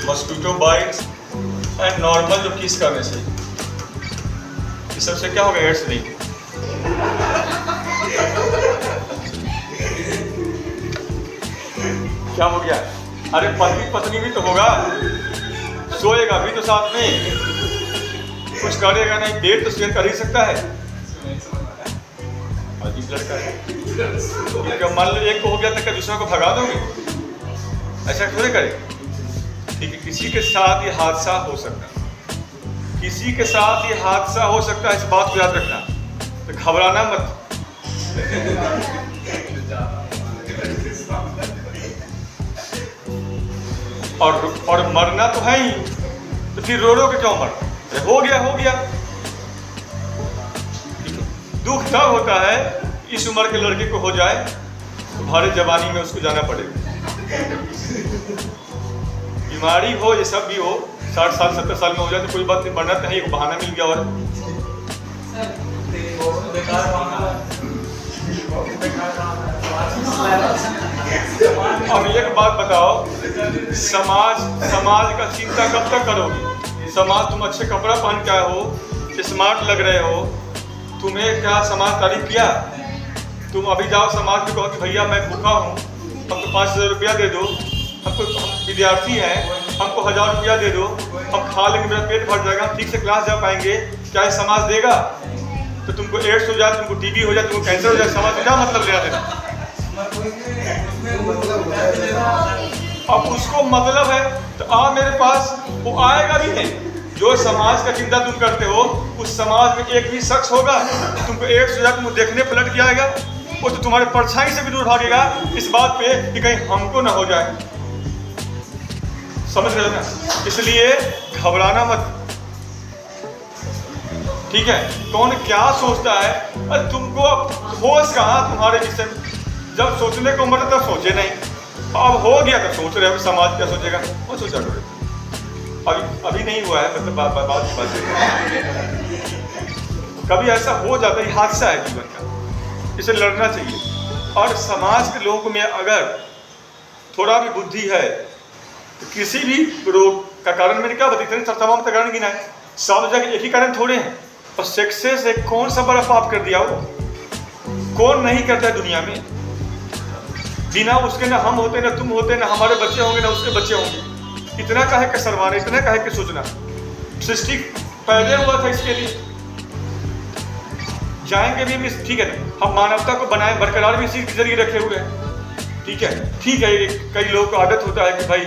Mosquito bytes and normal जो किस करने से, इस सबसे क्या होगा? एड्स नहीं। क्या हो गया? अरे पति पत्नी भी तो होगा, सोएगा भी तो साथ में, कुछ करेगा नहीं, डेट तो शेयर कर ही सकता है। अजीब लड़का है। क्या मान लो एक को हो गया तो क्या दूसरा को भगा दोगे? ऐसा थोड़े करेगा। ठीक है, किसी के साथ ये हादसा हो सकता है, किसी के साथ ये हादसा हो सकता है, इस बात को याद रखना। तो घबराना मत। और मरना तो है ही, तो फिर रो रो के क्यों मर? हो गया हो गया। दुख तब होता है इस उम्र के लड़के को हो जाए तो भारी जवानी में उसको जाना पड़ेगा। बीमारी हो, ये सब भी हो, 60 साल 70 साल में हो जाए तो कोई बात नहीं, मरना तो है, एक बहाना मिल गया। और अब एक बात बताओ, समाज का चिंता कब तक करोगे? समाज, तुम अच्छे कपड़ा पहन के आए हो, स्मार्ट लग रहे हो, तुम्हें क्या समाज तारीफ किया? तुम अभी जाओ समाज में कहो कि भैया मैं भूखा हूँ, हमको 5000 रुपया दे दो, हम विद्यार्थी हैं, हमको 1000 रुपया दे दो, हम खा लेंगे, मेरा पेट भर जाएगा, हम ठीक से क्लास जा पाएंगे। क्या ये समाज देगा? तो तुमको एड्स हो जाए, तुमको टीबी हो जाए, तुमको कैंसर हो जाए, समाज को क्या मतलब लेना देना? अब उसको मतलब है तो आ मेरे पास, वो आएगा भी नहीं। जो समाज का चिंता तुम करते हो, उस समाज में एक भी शख्स होगा तुमको एड्स हो जाए, तुमको देखने पलट के आएगा, वो तो तुम्हारे परछाई से भी दूर भागेगा इस बात पे कि कहीं हमको ना हो जाए। समझ रहे हो ना? इसलिए घबराना मत। ठीक है, कौन क्या सोचता है? अरे तुमको अब होश कहाँ तुम्हारे विषय में? जब सोचने को उम्र तब सोचे नहीं, अब हो गया तो सोच रहे हो समाज क्या सोचेगा, वो सोचा करो। अभी नहीं हुआ है, मतलब बात कभी ऐसा हो जाता है, हादसा है जीवन का, इसे लड़ना चाहिए। और समाज के लोगों में अगर थोड़ा भी बुद्धि है तो किसी भी रोग का कारण, मैंने क्या बताया, तमाम कारण गिना है, सब जगह एक ही कारण थोड़े हैं। और सक्सेस एक कौन सा बड़ा पाप कर दिया? वो कौन नहीं करता है दुनिया में? बिना उसके ना हम होते, ना तुम होते, ना हमारे बच्चे होंगे, ना उसके बच्चे होंगे। इतना काहे के सरवाना, इतना काहे के सोचना? सृष्टि पहले हुआ था इसके लिए, जाएंगे भी ठीक है ना। हम मानवता को बनाए बरकरार भी इसी के जरिए रखे हुए हैं। ठीक है, ठीक है, कई लोगों को आदत होता है कि भाई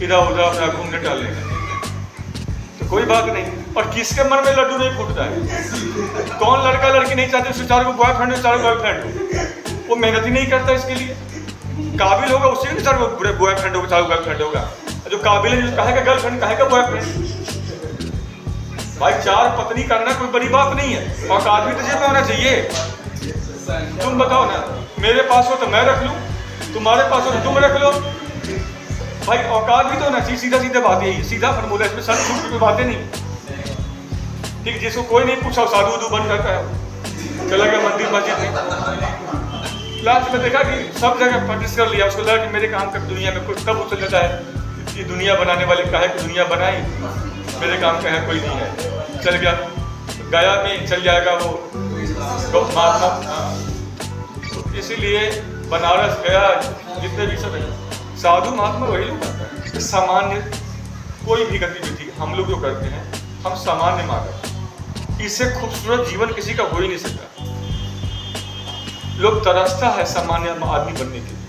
इधर उधर अपना घूमने टहलने का, तो कोई बात नहीं। और किसके मन में लड्डू नहीं फूटता है? कौन लड़का लड़की नहीं चाहते उसके 4 बॉयफ्रेंड हो, 4 गर्लफ्रेंड हो? वो मेहनत ही नहीं करता इसके लिए। काबिल होगा उसी के 4 बॉयफ्रेंड होगा, 4 गर्लफ्रेंड होगा। जो काबिल है, जो कहे का गर्लफ्रेंड, कहे का बॉयफ्रेंड। भाई 4 पत्नी करना कोई बड़ी बात नहीं है, औकात भी तुझे पे होना चाहिए। तुम बताओ ना, मेरे पास हो तो मैं रख लूं, तुम्हारे पास हो तो तुम रख लो। भाई औकात भी तो होना चाहिए। सीधा सीधा बात यही, सीधा फॉर्मूला, इसमें सर छूट की बातें नहीं। ठीक, जिसको कोई नहीं पूछा साधु उधू बन करता है, चला गया मंदिर मस्जिद में, लास्ट में देखा कि सब जगह प्रैक्टिस कर लिया, उसको लगा कि मेरे काम का दुनिया में कुछ तब उछल जाता है कि दुनिया बनाने वाले काहे की दुनिया बनाई, मेरे काम का है कोई नहीं है, चल गया गया में चल जाएगा वो महात्मा। इसीलिए बनारस गया, जितने भी सब साधु महात्मा वही लोग करते हैं। सामान्य कोई भी गतिविधि हम लोग जो करते हैं, हम सामान्य मानव, इससे खूबसूरत जीवन किसी का हो ही नहीं सकता। लोग तरसता है सामान्य आदमी बनने के लिए।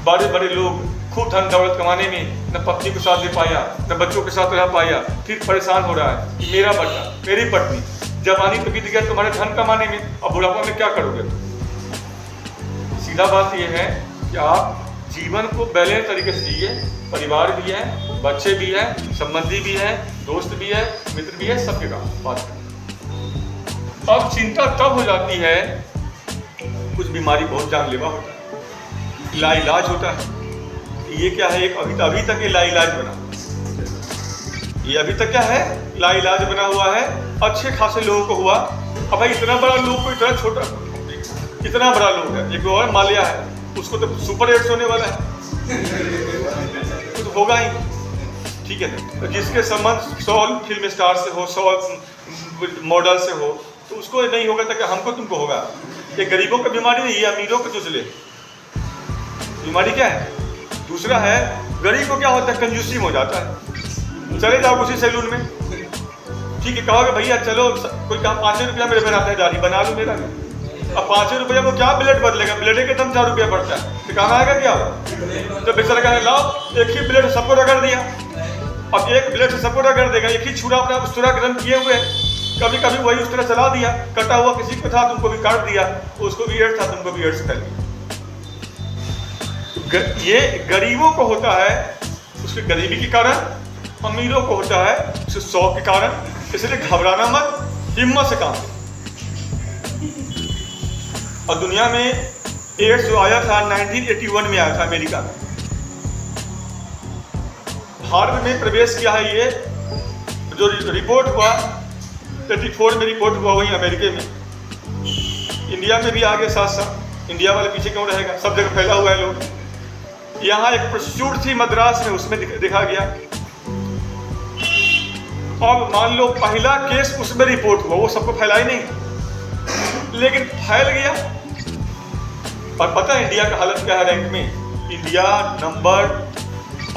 बड़े बड़े लोग खूब धन दौलत कमाने में न पत्नी को साथ दे पाया, न बच्चों के साथ रह पाया, फिर परेशान हो रहा है कि मेरा बच्चा, मेरी पत्नी, जवानी तो बीत गया तुम्हारे धन कमाने में, अब बुढ़ापा में क्या करोगे? सीधा बात यह है कि आप जीवन को बैलेंस तरीके से जिए। परिवार भी है, बच्चे भी है, संबंधी भी है, दोस्त भी है, मित्र भी है, सबके काम बात। अब चिंता तब हो जाती है, कुछ बीमारी बहुत जानलेवा होता है, लाइलाज होता है। ये क्या है? एक अभी तक ये लाइलाज बना, ये अभी तक क्या है? लाइलाज बना हुआ है। अच्छे खासे लोगों को हुआ। अब भाई इतना बड़ा लोग को इतना छोटा, इतना बड़ा लोग है, एक और माल्या है, उसको तो सुपर एड्स होने वाला है, कुछ होगा ही। ठीक है ना। तो जिसके संबंध 100 फिल्म स्टार से हो, 100 मॉडल से हो, तो उसको नहीं होगा तो क्या हमको तुमको होगा? ये गरीबों का बीमारी नहीं, ये अमीरों को चुचले बीमारी क्या है। दूसरा है गरीब को क्या होता है, कंजूसी में हो जाता है। चले जाओ उसी सैलून में, ठीक है, कहोगे भैया चलो, कोई कहा 5 रुपया मेरे बनाता है दाढ़ी, बना लो मेरा। अब 5 रुपये को क्या ब्लेड बदलेगा, ब्लेड के दम 4 रुपया पड़ता है, तो काम आएगा क्या? तो बेचारा कहे लाओ एक ही ब्लेड सबको रगड़ दिया। अब एक ब्लेड से सबको रगड़ देगा, एक ही छुरा अपना उस तरह गर्म किए हुए, कभी कभी वही उस तरह चला दिया, कटा हुआ किसी को था तुमको भी काट दिया, उसको भी एड्स था तुमको भी एड्स कर लिया। ये गरीबों को होता है उसके गरीबी के कारण, अमीरों को होता है उसके शौक के कारण। इसलिए घबराना मत, हिम्मत से काम। और दुनिया में एड्स जो आया था 1981 में आया था अमेरिका में। भारत में प्रवेश किया है ये जो रिपोर्ट हुआ 34 में रिपोर्ट हुआ वही अमेरिका में। इंडिया में भी आगे साथ साथ, इंडिया वाले पीछे क्यों रहेगा, सब जगह फैला हुआ है लोग। यहाँ एक प्रोस्टिट्यूट थी मद्रास में, उसमें देखा गया। अब मान लो पहला केस उसमें रिपोर्ट हुआ, वो सबको फैला ही नहीं, लेकिन फैल गया। और पता है इंडिया का हालत क्या है रैंक में? इंडिया नंबर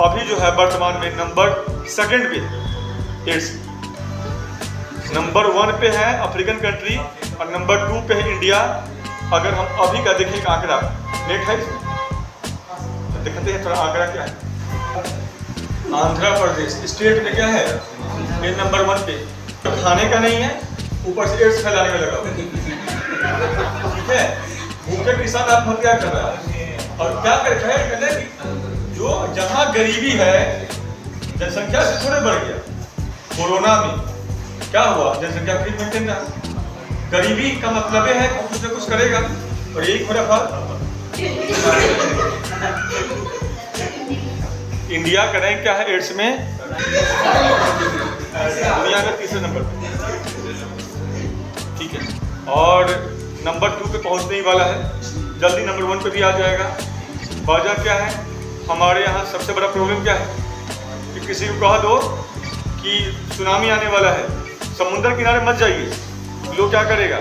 अभी जो है वर्तमान में नंबर 2 पे एड्स, नंबर 1 पे है अफ्रीकन कंट्री और नंबर 2 पे है इंडिया। अगर हम अभी का देखें आंकड़ा, नेट है इसमें, देखते हैं थोड़ा आंकड़ा क्या है। आंध्र प्रदेश स्टेट में क्या है, ये नंबर 1 पे। तो खाने का नहीं है, ऊपर से एड्स फैलाने में लगा, ठीक है। भूखे किसान आत्महत्या कर रहा है। और क्या कहते हैं, जो जहां गरीबी है जनसंख्या से थोड़े बढ़ गया। कोरोना में क्या हुआ, जनसंख्या फिर मेंटेन रहा। गरीबी का मतलब है कुछ न कुछ करेगा, और यही हो रहा था। इंडिया का रैंक क्या है एड्स में? दुनिया का 3रे नंबर पे, ठीक है। और नंबर 2 पे पहुंचने ही वाला है, जल्दी नंबर 1 पे भी आ जाएगा। वजह क्या है? हमारे यहाँ सबसे बड़ा प्रॉब्लम क्या है कि किसी को कह दो कि सुनामी आने वाला है, समुद्र किनारे मत जाइए, लोग क्या करेगा?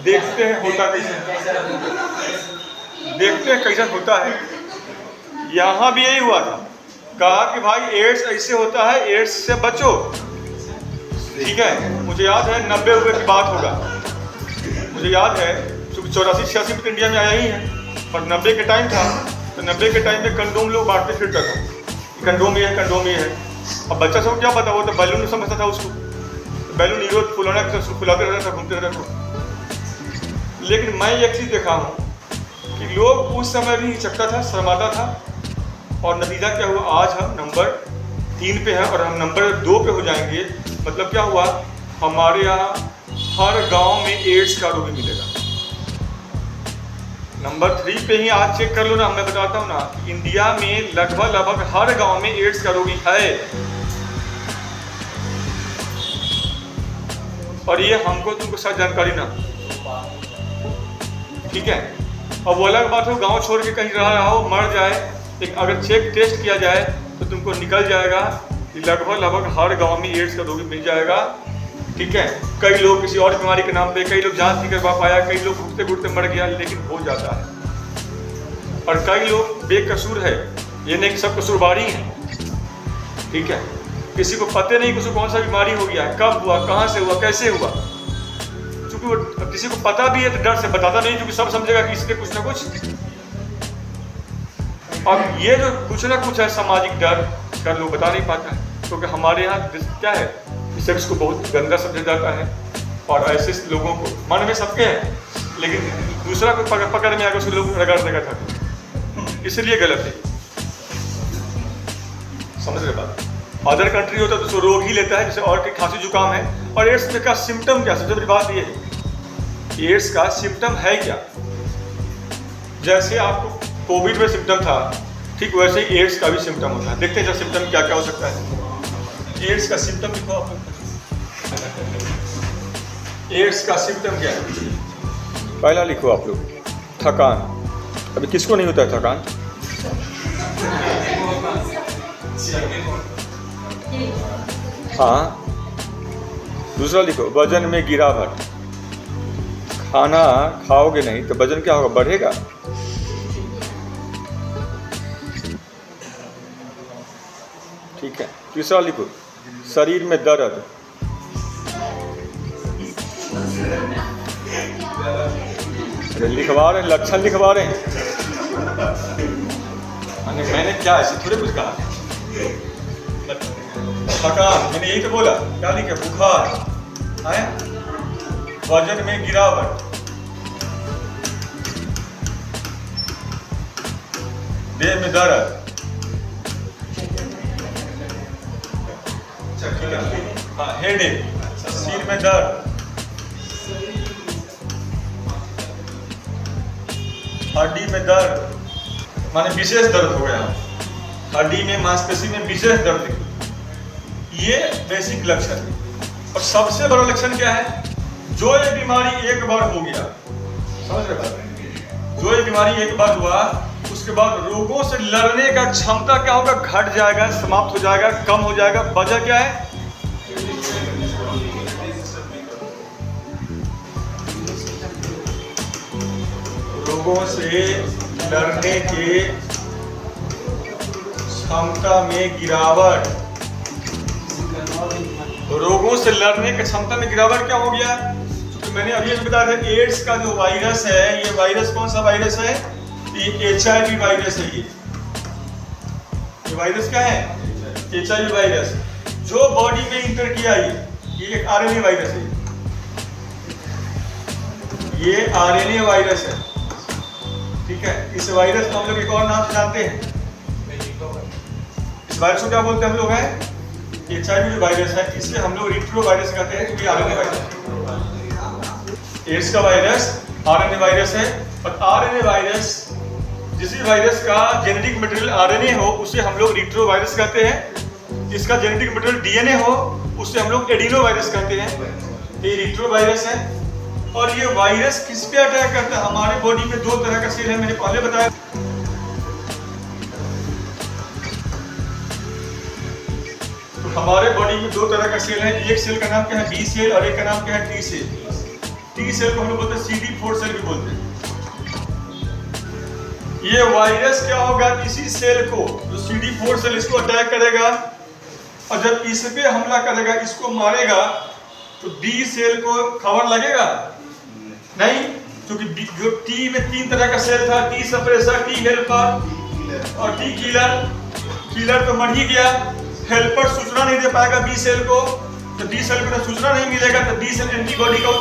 देखते हैं होता कैसे, देखते हैं कैसा होता है। यहाँ भी यही हुआ था, कहा कि भाई एड्स ऐसे होता है, एड्स से बचो, ठीक है। मुझे याद है 90 की बात होगा, मुझे याद है, क्योंकि 84-86 में इंडिया में आया ही है, और 90 के टाइम था, तो 90 के टाइम में कंडोम लोग बांटते फिरता था, कंडोम ये है, कंडोम ये है। अब बच्चा सब क्या पता, वो तो बैलून समझता था उसको, बैलून हीरो फुलाना फुलाते रहता था, घूमते रहता था। लेकिन मैं एक चीज़ देखा हूँ कि लोग उस समय भी हिचकता था, शर्माता था, और नतीजा क्या हुआ, आज हम नंबर 3 पे हैं और हम नंबर 2 पे हो जाएंगे। मतलब क्या हुआ, हमारे यहाँ हर गांव में एड्स का रोगी मिलेगा। नंबर 3 पे ही आज चेक कर लो ना, मैं बताता हूँ ना, इंडिया में लगभग हर गांव में एड्स का रोगी है। और ये हमको तुमको शायद जानकारी ना, ठीक है। अब वो अलग बात हो गांव छोड़ के कहीं रहा हो, मर जाए, लेकिन अगर चेक टेस्ट किया जाए तो तुमको निकल जाएगा कि लगभग हर गांव में एड्स का रोगी मिल जाएगा, ठीक है। कई लोग किसी और बीमारी के नाम पे, कई लोग जांच नहीं करवा पाया, कई लोग घुटते घुटते मर गया, लेकिन हो जाता है। और कई लोग बेकसूर है, ये नहीं कि सब कसूरवारी है, ठीक है। किसी को पता नहीं कि उसको कौन सा बीमारी हो गया, कब हुआ, कहाँ से हुआ, कैसे हुआ। क्योंकि वो किसी को पता भी है तो डर से बताता नहीं, क्योंकि सब समझेगा कि इसके कुछ ना कुछ। अब ये जो कुछ ना कुछ है सामाजिक डर का, लोग बता नहीं पाता है, क्योंकि हमारे यहाँ क्या है, सेक्स को बहुत गंदा समझा जाता है, और ऐसे लोगों को मन में सबके हैं, लेकिन दूसरा को पकड़ में आकर उसको लोग रगड़ देगा था, इसलिए गलत है। समझ रहे बात? अदर कंट्री होता है तो उसको रोग ही लेता है, जैसे और की खांसी जुकाम है। और एड्स का सिम्टम क्या, सबसे बड़ी बात ये है, एड्स का सिम्टम है क्या? जैसे आपको कोविड में सिम्टम था, ठीक वैसे ही एड्स का भी सिम्टम होता है। देखते हैं जब सिम्टम क्या क्या हो सकता है। एड्स का सिम्टम लिखो आप लोग। एड्स का सिम्टम क्या है? पहला लिखो आप लोग, थकान। अभी किसको नहीं होता है थकान? हाँ, दूसरा लिखो, वजन में गिरावट। खाना खाओगे नहीं तो वजन क्या होगा, बढ़ेगा। ठीक है। तीसरा लिखो, शरीर में दर्द। लिखवा रहे हैं, लक्षण लिखवा रहे हैं। मैंने क्या ऐसे थोड़े कुछ कहा। थकान, मैंने यही तो बोला। क्या लिखे, बुखार है, वजन में गिरावट, देह में दर्द, हाँ हेडेक, सिर में दर्द, हड्डी में दर्द, माने विशेष दर्द हो गया, हड्डी में मांसपेशी में विशेष दर्द। ये बेसिक लक्षण है। और सबसे बड़ा लक्षण क्या है, जो ये बीमारी एक बार हो गया, समझ रहे, जो ये बीमारी एक बार हुआ उसके बाद रोगों से लड़ने का क्षमता क्या होगा, घट जाएगा, समाप्त हो जाएगा, कम हो जाएगा। वजह क्या है, रोगों से लड़ने के क्षमता में गिरावट। रोगों से लड़ने की क्षमता में गिरावट क्या हो गया, क्योंकि मैंने अभी बताया था एड्स का जो वायरस है, ये वायरस कौन सा वायरस है, ये HIV वायरस है। ये वायरस क्या है, HIV वायरस, जो बॉडी में इंटर किया। ये एक RNA वायरस है, ये RNA वायरस है। ठीक है। इस वायरस को हम लोग एक और नाम से जानते हैं। इस वायरस को क्या बोलते हैं हम लोग, है HIV जो वायरस है, इसे हम लोग रिट्रो वायरस कहते हैं, क्योंकि RNA वायरस। एड्स का वायरस RNA वायरस है। और RNA वायरस, जिस वायरस का जेनेटिक मटेरियल RNA हो उसे हम लोग रिट्रो वायरस कहते हैं। जिसका जेनेटिक मटेरियल DNA हो उसे हम लोग एडिनो वायरस कहते हैं। ये रिट्रो वायरस है। और ये वायरस किस पे अटैक करता है, हमारे बॉडी में दो तरह का सेल है, मैंने पहले बताया। तो हमारे बॉडी में दो तरह का सेल है। एक सेल का नाम क्या है, B सेल, और एक का नाम क्या है, T सेल। T सेल को हम लोग बोलते हैं CD4 सेल भी बोलते हैं। ये वायरस क्या होगा, इसी सेल को, जो CD4 सेल, इसको अटैक करेगा। और जब इस पे हमला करेगा, इसको मारेगा, तो D सेल को खबर लगेगा नहीं, क्योंकि जो T में तीन तरह का सेल था, T सप्रेसर, T हेल्पर और T किलर। किलर तो मर ही गया, हेल्पर सूचना नहीं दे पाएगा B सेल को, तो D सेल को सूचना नहीं मिलेगा, तो D सेल एंटीबॉडी को,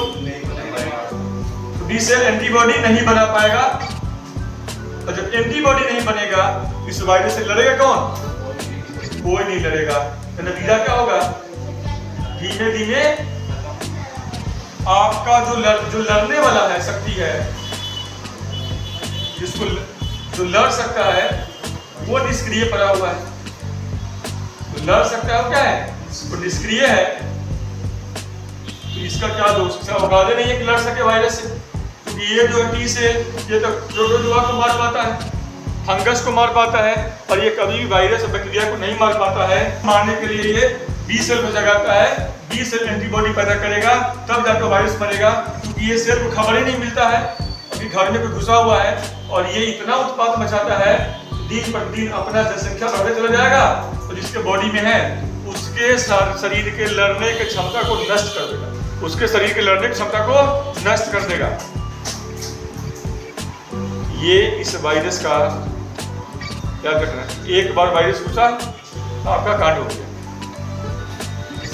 D सेल एंटीबॉडी नहीं बना पाएगा। और जब एंटीबॉडी नहीं बनेगा, इस वायरस से लड़ेगा कौन, कोई नहीं लड़ेगा। तो नतीजा क्या होगा, धीमे धीमे आपका जो लड़ने वाला है, शक्ति है, जिसको जो लड़ सकता है, वो निष्क्रिय पड़ा हुआ है। तो लड़ सकता है, क्या है, वो निष्क्रिय है। तो इसका क्या दोष, इसका औकात नहीं है कि लड़ सके वायरस से, क्योंकि ये जो T सेल, ये तो प्रोटोजोआ को मार पाता है, फंगस को मार पाता है, और ये कभी भी वायरस और बैक्टीरिया को नहीं मार पाता है। मारने के लिए ये B सेल को जगाता है, B सेल एंटीबॉडी पैदा करेगा, तब जाकर वायरस मरेगा। क्योंकि ये सेल को खबर ही नहीं मिलता है, अभी घर में कोई घुसा हुआ है, और ये इतना उत्पात मचाता है, दिन पर दिन अपना जनसंख्या बढ़ते चला जाएगा, और जिसके बॉडी में है उसके शरीर के लड़ने की क्षमता को नष्ट कर देगा, उसके शरीर के लड़ने की क्षमता को नष्ट कर देगा। ये इस वायरस का याद रखना है। एक बार वायरस घुसा तो आपका कांड हो गया।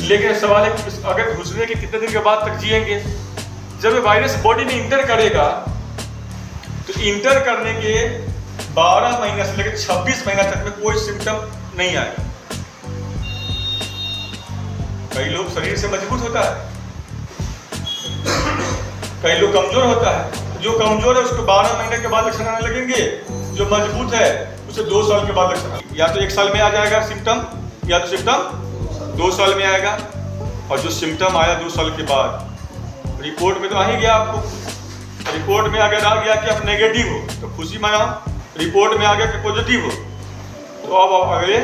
लेकिन सवाल है कि अगर घुसने के कितने दिन के बाद तक जिएंगे। जब ये वायरस बॉडी में इंटर करेगा, तो इंटर करने के 12 महीना से लेकर 26 महीना तक में कोई सिम्टम नहीं आएगा। कई लोग शरीर से मजबूत होता है, कई लोग कमजोर होता है। जो कमजोर है उसको 12 महीने के बाद लक्षण आने लगेंगे, जो मजबूत है उसे 2 साल के बाद लक्षण, या तो 1 साल में आ जाएगा सिम्टम, या तो सिम्टम 2 साल में आएगा। और जो सिम्टम आया 2 साल के बाद, रिपोर्ट में तो आ ही गया आपको। रिपोर्ट में अगर आ गया कि आप नेगेटिव हो तो खुशी मनाओ, रिपोर्ट में आ गया कि पॉजिटिव हो तो अब अगले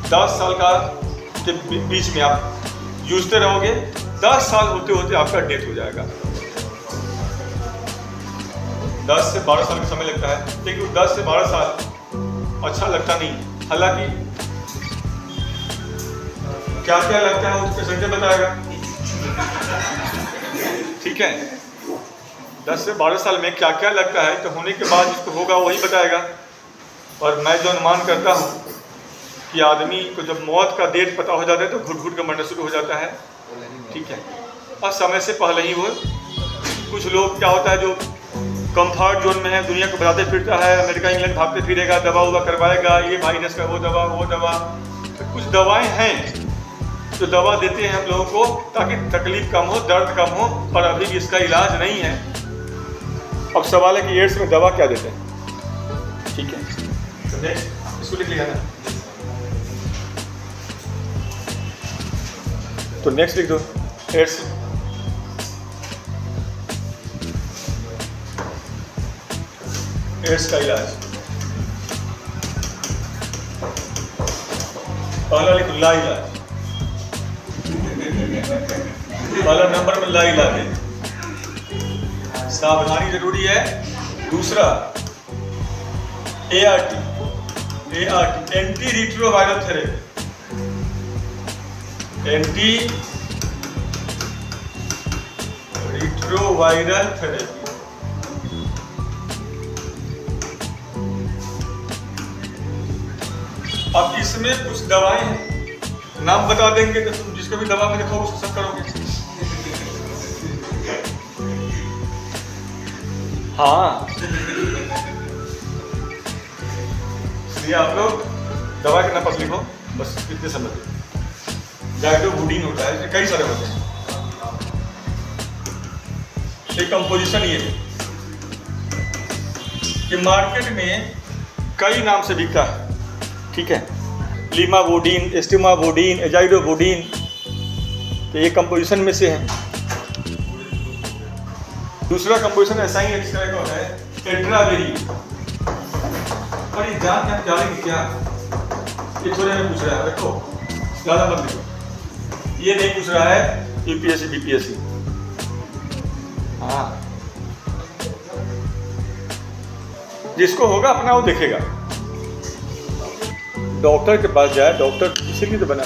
10 साल का के बीच में आप जूझते रहोगे, 10 साल होते होते आपका डेथ हो जाएगा। 10 से 12 साल का समय लगता है, लेकिन 10 से 12 साल अच्छा लगता नहीं। हालांकि क्या क्या लगता है वो पेशेंट बताएगा, ठीक है। 10 से 12 साल में क्या क्या लगता है तो होने के बाद जिसको होगा वही बताएगा। और मैं जो अनुमान करता हूँ कि आदमी को जब मौत का डेट पता हो जाता है तो घुट घुट कर मरना शुरू हो जाता है, ठीक है। और समय से पहले ही वो कुछ लोग क्या होता है जो कंफर्ट जोन में है, दुनिया को बताते फिरता है, अमेरिका इंग्लैंड भागते फिरेगा, दवा उवा करवाएगा, ये वायरस का वो दवा। तो कुछ दवाएं हैं जो दवा देते हैं हम लोगों को ताकि तकलीफ कम हो, दर्द कम हो, पर अभी भी इसका इलाज नहीं है। अब सवाल है कि एड्स में दवा क्या देते हैं, ठीक है। तो नेक्स्ट इसको लिख लिया ना, तो नेक्स्ट लिख दो एड्स। एड्स का इलाज पहला लिखो ला इलाज, पहला नंबर में ला इलाज है, सावधानी जरूरी है। दूसरा ART anti retroviral therapy, anti retroviral therapy. अब इसमें कुछ दवाएं हैं, नाम बता देंगे तो तुम जिसको भी दवा में लिखो उसको सब करोगे। हाँ, इसलिए आप लोग दवा के नाम पर लिखो, बस इतने समझ। जाइडोबुडीन होता है, कई सारे होते हैं, एक कंपोजिशन ये है कि मार्केट में कई नाम से बिकता है, ठीक है। लीमावोडिन, एस्टिमावोडिन, एजाइडोबुडीन, तो ये कंपोजिशन में से है। दूसरा कंपोजिशन ऐसा ही इस तरह का होता है, टेट्रावेरी। और ये जानेंगे क्या, ये थोड़े में पूछ रहा है, देखो ज़्यादा मत देखो, ये नहीं पूछ रहा है यूपीएससी बीपीएससी। हाँ, जिसको होगा अपना वो देखेगा, डॉक्टर के पास जाए, डॉक्टर इसीलिए तो बना।